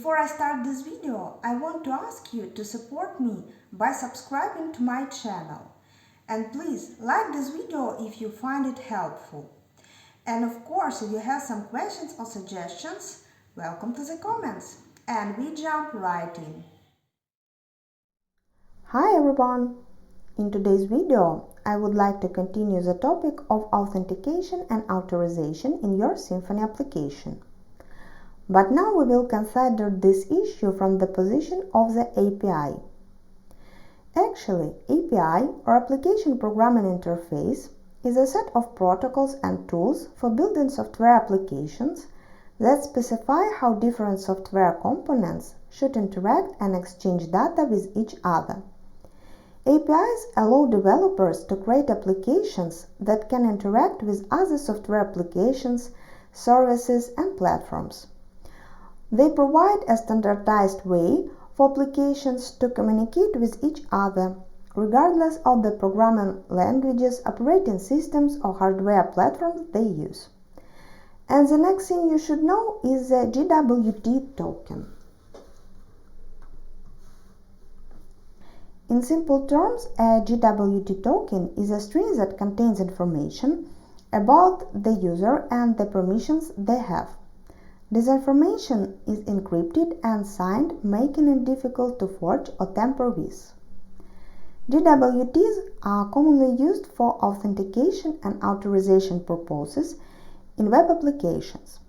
Before I start this video, I want to ask you to support me by subscribing to my channel. And please like this video if you find it helpful. And of course, if you have some questions or suggestions, welcome to the comments. And we jump right in. Hi everyone! In today's video, I would like to continue the topic of authentication and authorization in your Symfony application. But now we will consider this issue from the position of the API. Actually, API, or Application Programming Interface, is a set of protocols and tools for building software applications that specify how different software components should interact and exchange data with each other. APIs allow developers to create applications that can interact with other software applications, services, and platforms. They provide a standardized way for applications to communicate with each other, regardless of the programming languages, operating systems, or hardware platforms they use. And the next thing you should know is the JWT token. In simple terms, a JWT token is a string that contains information about the user and the permissions they have. This information is encrypted and signed, making it difficult to forge or tamper with. JWTs are commonly used for authentication and authorization purposes in web applications.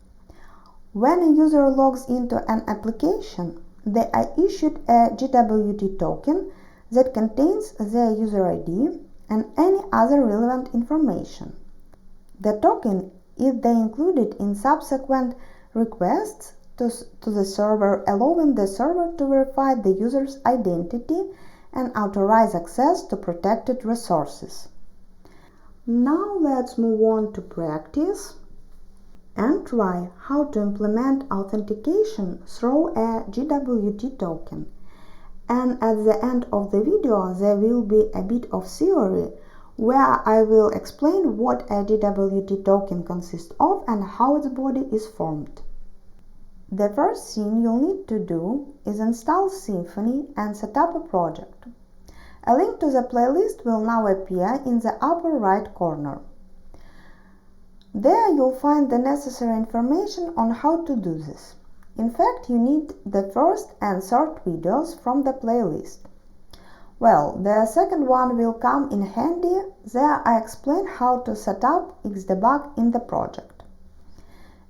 When a user logs into an application, they are issued a JWT token that contains their user ID and any other relevant information. The token is then included in subsequent requests to the server, allowing the server to verify the user's identity and authorize access to protected resources. Now let's move on to practice and try how to implement authentication through a JWT token. And at the end of the video there will be a bit of theory where I will explain what a JWT token consists of and how its body is formed. The first thing you'll need to do is install Symfony and set up a project. A link to the playlist will now appear in the upper right corner. There you'll find the necessary information on how to do this. In fact, you need the first and third videos from the playlist. Well, the second one will come in handy. There I explain how to set up Xdebug in the project.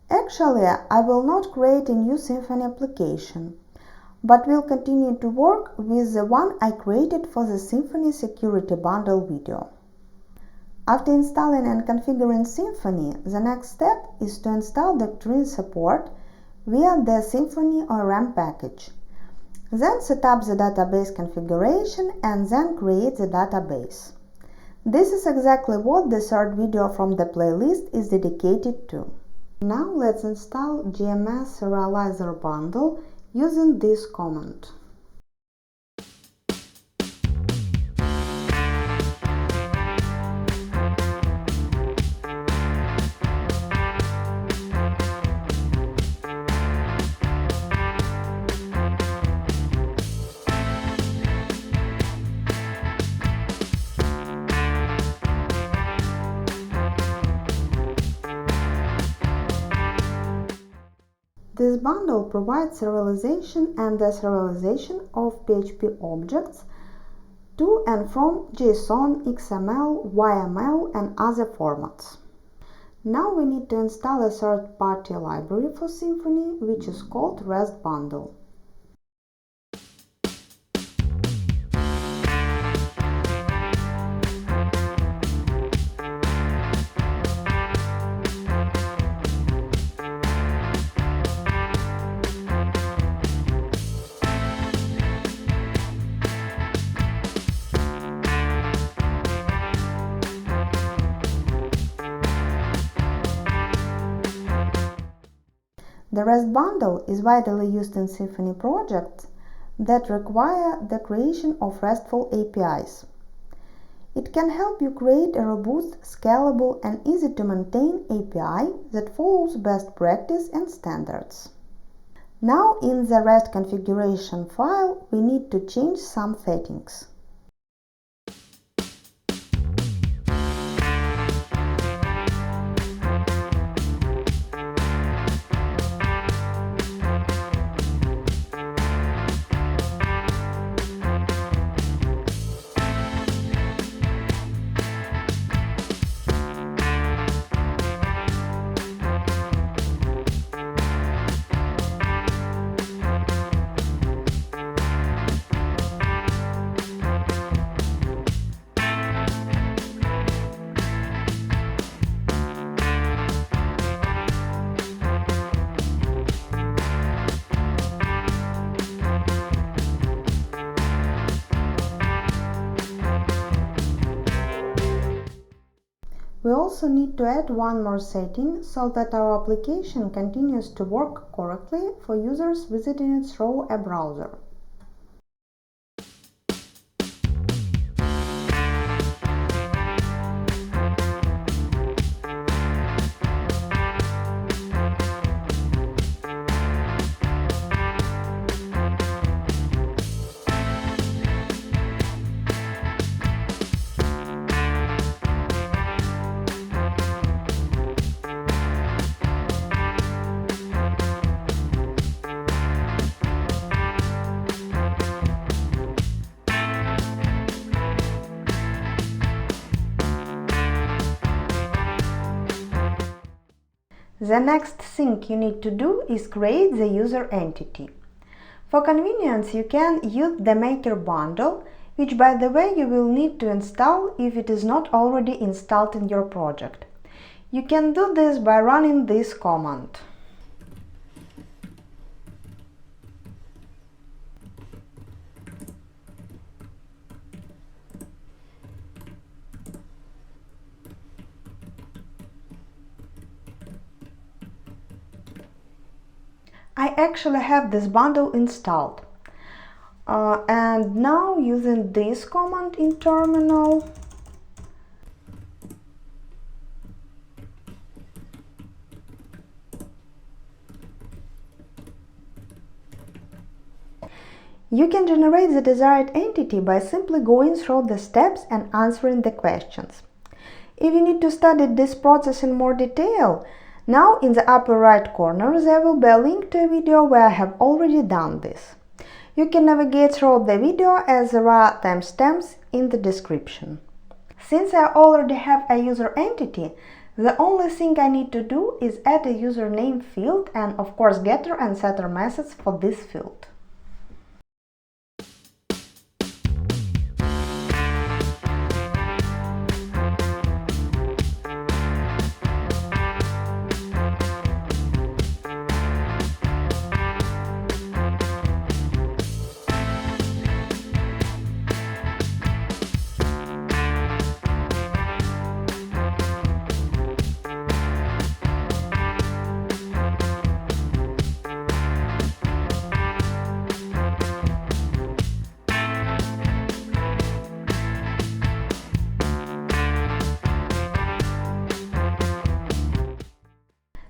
Actually, I will not create a new Symfony application, but will continue to work with the one I created for the Symfony Security Bundle video. After installing and configuring Symfony, the next step is to install Doctrine support via the Symfony ORM package. Then set up the database configuration and then create the database. This is exactly what the third video from the playlist is dedicated to. Now let's install GMS Serializer bundle using this command. This bundle provides serialization and deserialization of PHP objects to and from JSON, XML, YML, and other formats. Now we need to install a third-party library for Symfony, which is called REST bundle. The REST bundle is widely used in Symfony projects that require the creation of RESTful APIs. It can help you create a robust, scalable, and easy-to-maintain API that follows best practice and standards. Now in the REST configuration file we need to change some settings. We also need to add one more setting so that our application continues to work correctly for users visiting it through a browser. The next thing you need to do is create the user entity. For convenience, you can use the Maker bundle, which by the way you will need to install if it is not already installed in your project. You can do this by running this command. I actually have this bundle installed. And now using this command in terminal, you can generate the desired entity by simply going through the steps and answering the questions. If you need to study this process in more detail, now in the upper right corner there will be a link to a video where I have already done this. You can navigate through the video as there are timestamps in the description. Since I already have a user entity, the only thing I need to do is add a username field and of course getter and setter methods for this field.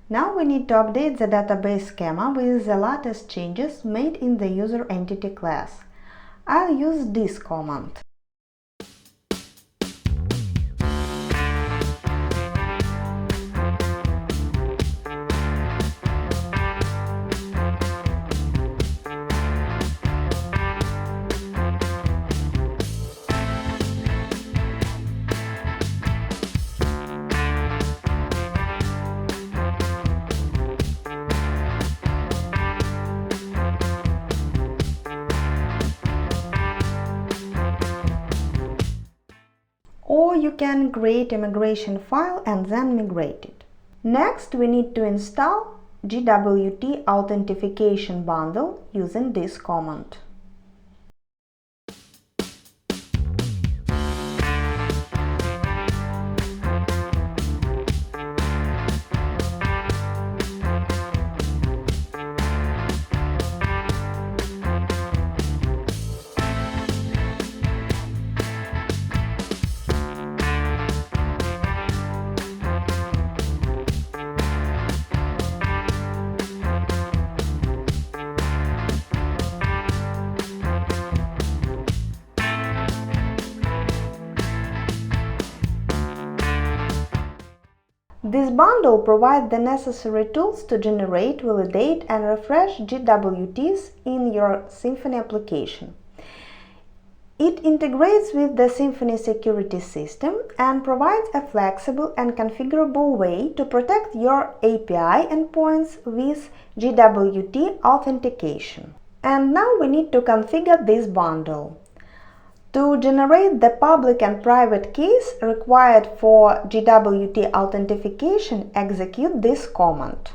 Now we need to update the database schema with the latest changes made in the user entity class. I'll use this command. Or you can create a migration file and then migrate it. Next, we need to install JWT Authentication bundle using this command. This bundle provides the necessary tools to generate, validate, and refresh JWTs in your Symfony application. It integrates with the Symfony security system and provides a flexible and configurable way to protect your API endpoints with JWT Authentication. And now we need to configure this bundle. To generate the public and private keys required for JWT authentication, execute this command.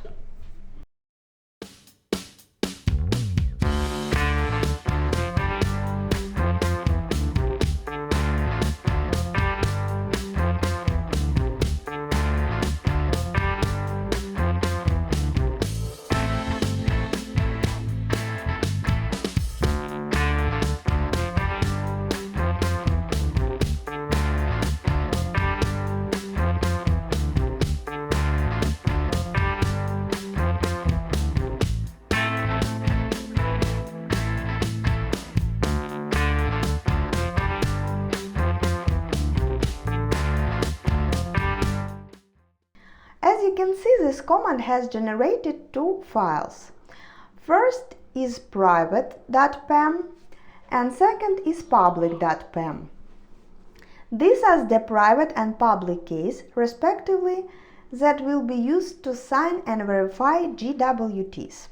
As you can see, this command has generated two files. First is private.pem and second is public.pem. These are the private and public keys, respectively, that will be used to sign and verify JWTs.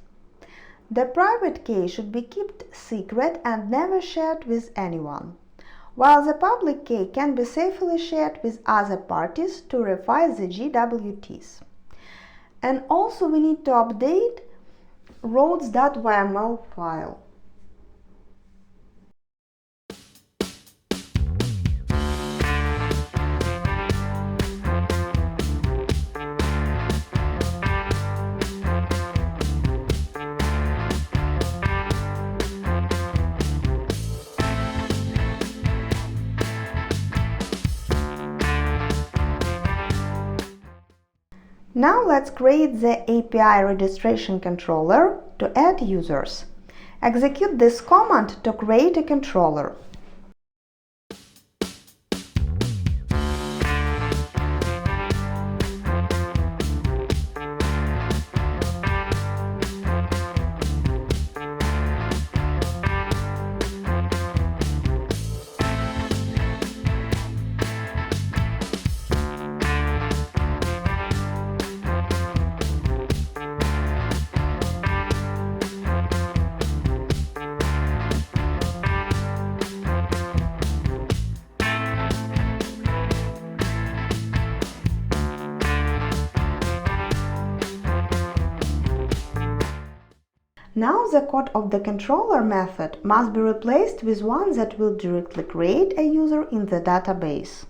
The private key should be kept secret and never shared with anyone, while the public key can be safely shared with other parties to verify the JWTs. And also we need to update roads.yml file. Now let's create the API registration controller to add users. Execute this command to create a controller. Now the code of the controller method must be replaced with one that will directly create a user in the database.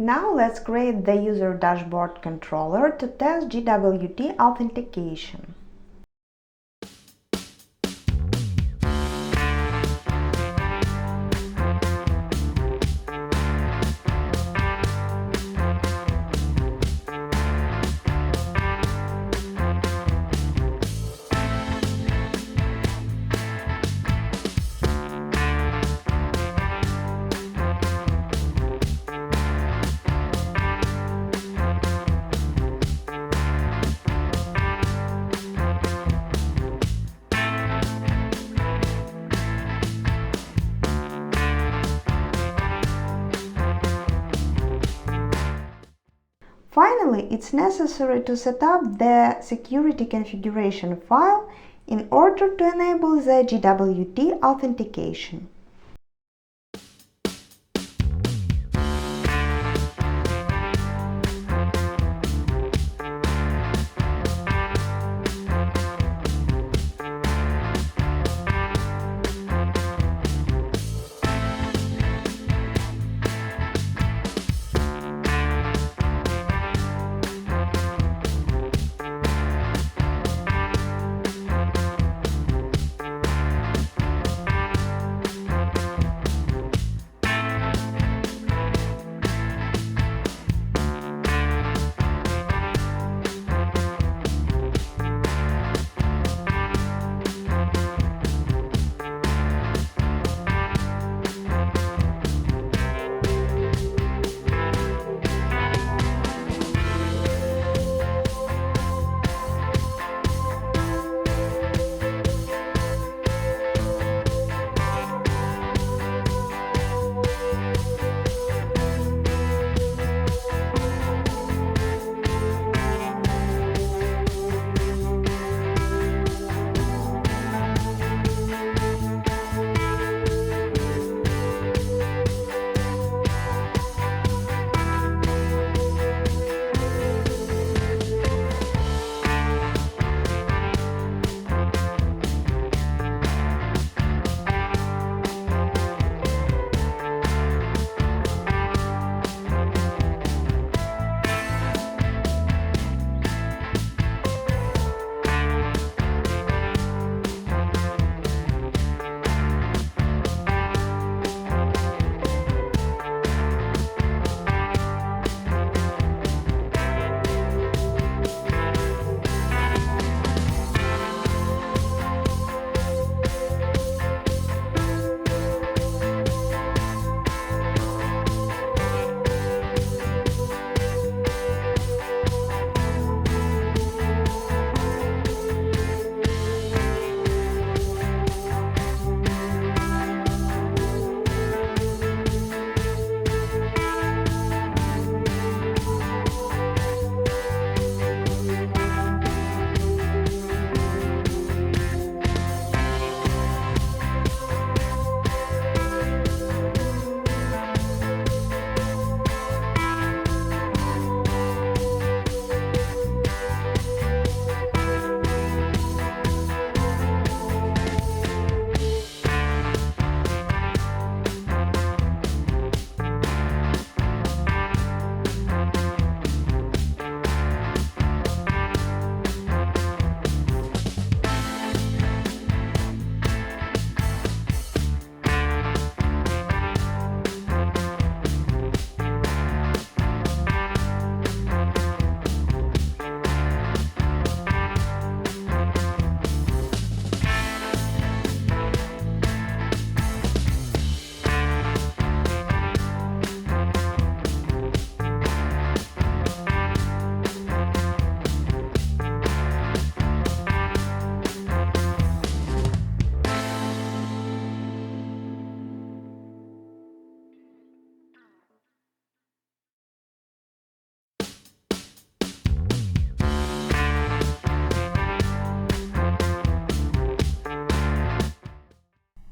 Now let's create the user dashboard controller to test JWT authentication. Finally, it's necessary to set up the security configuration file in order to enable the JWT authentication.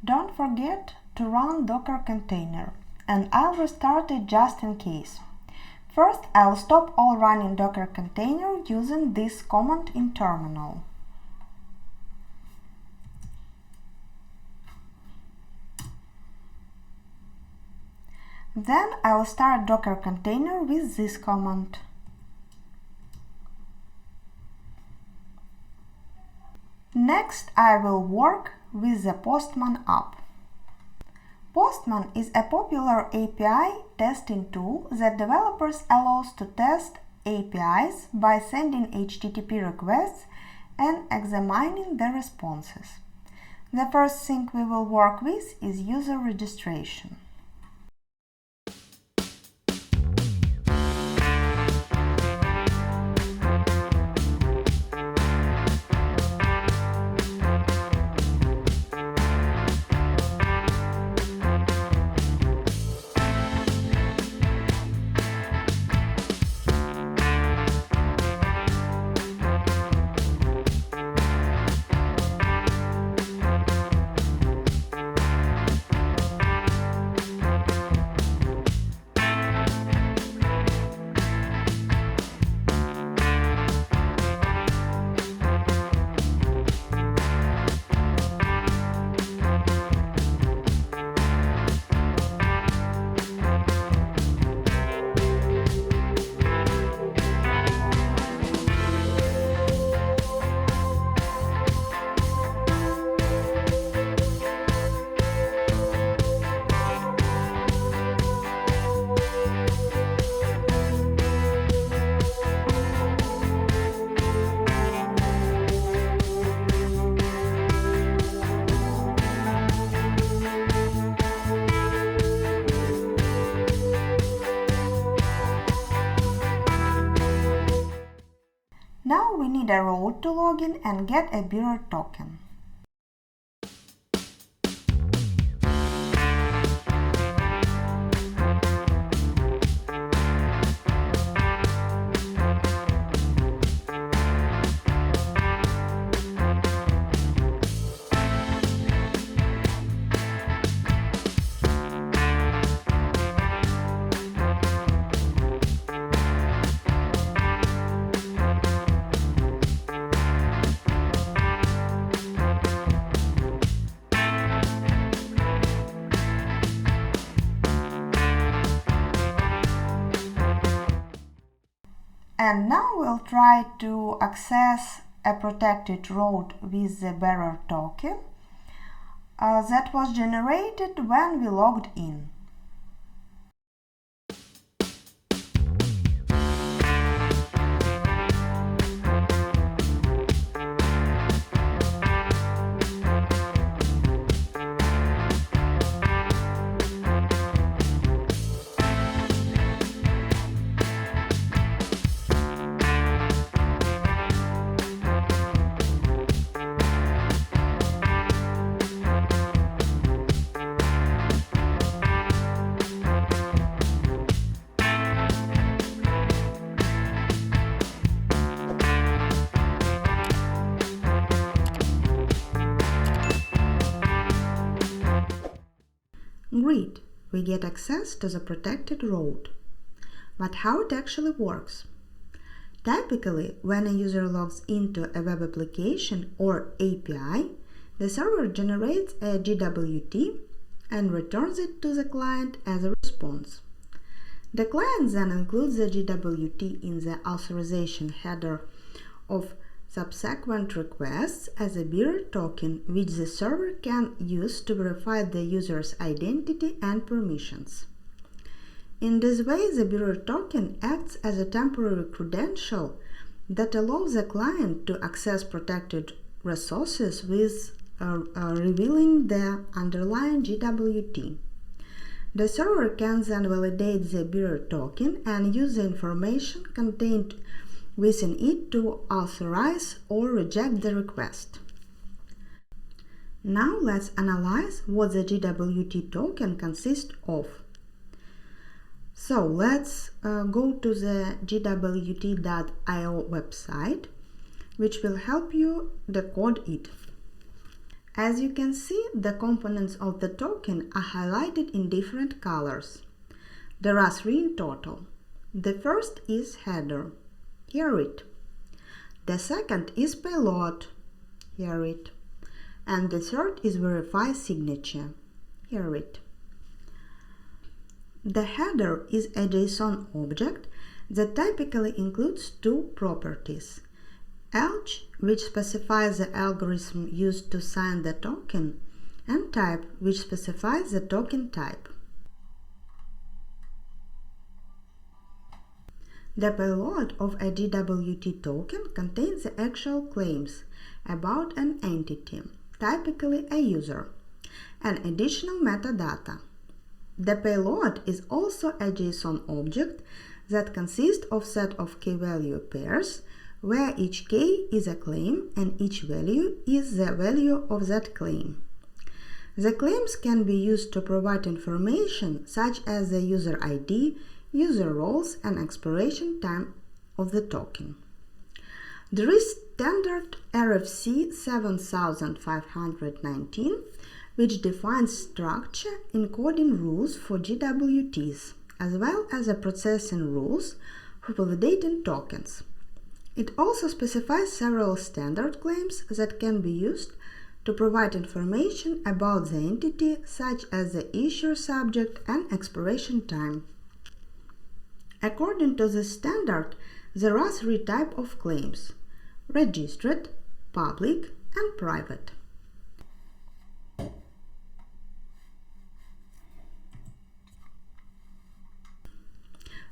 Don't forget to run Docker container, and I'll restart it just in case. First, I'll stop all running Docker container using this command in terminal. Then I will start Docker container with this command. Next, I will work with the Postman app. Postman is a popular API testing tool that developers allows to test APIs by sending HTTP requests and examining the responses. The first thing we will work with is user registration. Now we need a role to log in and get a bearer token. And now we'll try to access a protected road with the bearer token that was generated when we logged in. Great, we get access to the protected road. But how it actually works? Typically, when a user logs into a web application or API, the server generates a JWT and returns it to the client as a response. The client then includes the JWT in the authorization header of subsequent requests as a bearer token, which the server can use to verify the user's identity and permissions. In this way, the bearer token acts as a temporary credential that allows the client to access protected resources with revealing the underlying JWT. The server can then validate the bearer token and use the information contained within it to authorize or reject the request. Now let's analyze what the JWT token consists of. So let's go to the JWT.io website, which will help you decode it. As you can see, the components of the token are highlighted in different colors. There are three in total. The first is header. Here it. The second is payload. Here it. And the third is verify signature. Here it. The header is a JSON object that typically includes two properties: Elch, which specifies the algorithm used to sign the token, and type, which specifies the token type. The payload of a JWT token contains the actual claims about an entity, typically a user, and additional metadata. The payload is also a JSON object that consists of a set of key-value pairs, where each key is a claim and each value is the value of that claim. The claims can be used to provide information such as the user ID, user roles, and expiration time of the token. There is standard RFC 7519, which defines structure encoding rules for JWTs, as well as the processing rules for validating tokens. It also specifies several standard claims that can be used to provide information about the entity, such as the issuer subject and expiration time. According to the standard, there are three types of claims: registered, public, and private.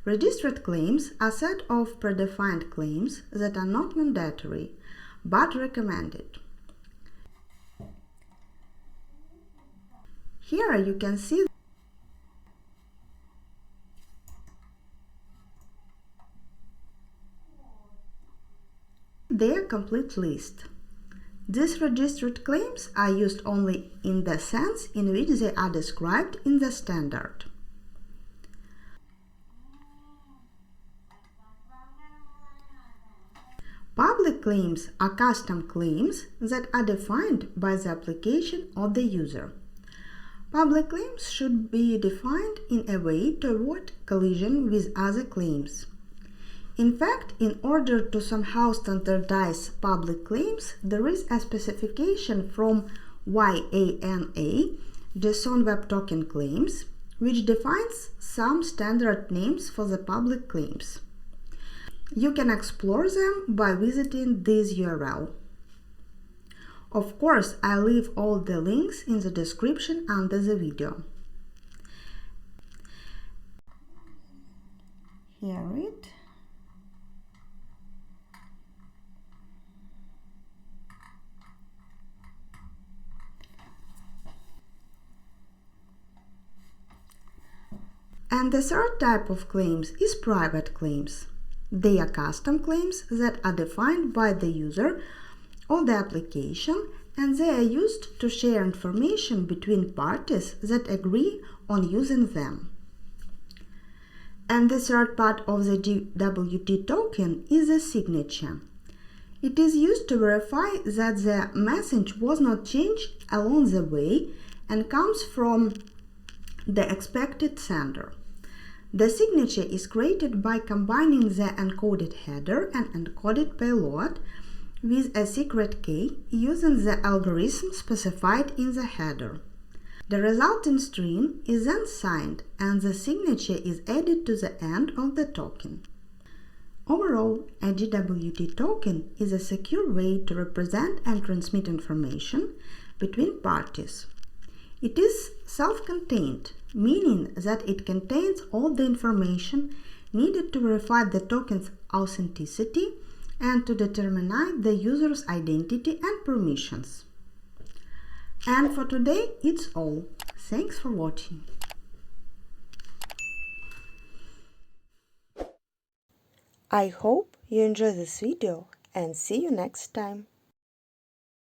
Registered claims are a set of predefined claims that are not mandatory, but recommended. Here you can see their complete list. These registered claims are used only in the sense in which they are described in the standard. Public claims are custom claims that are defined by the application or the user. Public claims should be defined in a way to avoid collision with other claims. In fact, in order to somehow standardize public claims, there is a specification from YANA, JSON Web Token claims, which defines some standard names for the public claims. You can explore them by visiting this URL. Of course, I'll leave all the links in the description under the video. Here it. And the third type of claims is private claims. They are custom claims that are defined by the user or the application, and they are used to share information between parties that agree on using them. And the third part of the JWT token is the signature. It is used to verify that the message was not changed along the way and comes from the expected sender. The signature is created by combining the encoded header and encoded payload with a secret key using the algorithm specified in the header. The resulting string is then signed and the signature is added to the end of the token. Overall, a JWT token is a secure way to represent and transmit information between parties. It is self-contained, meaning that it contains all the information needed to verify the token's authenticity and to determine the user's identity and permissions. And for today, it's all. Thanks for watching. I hope you enjoy this video and see you next time.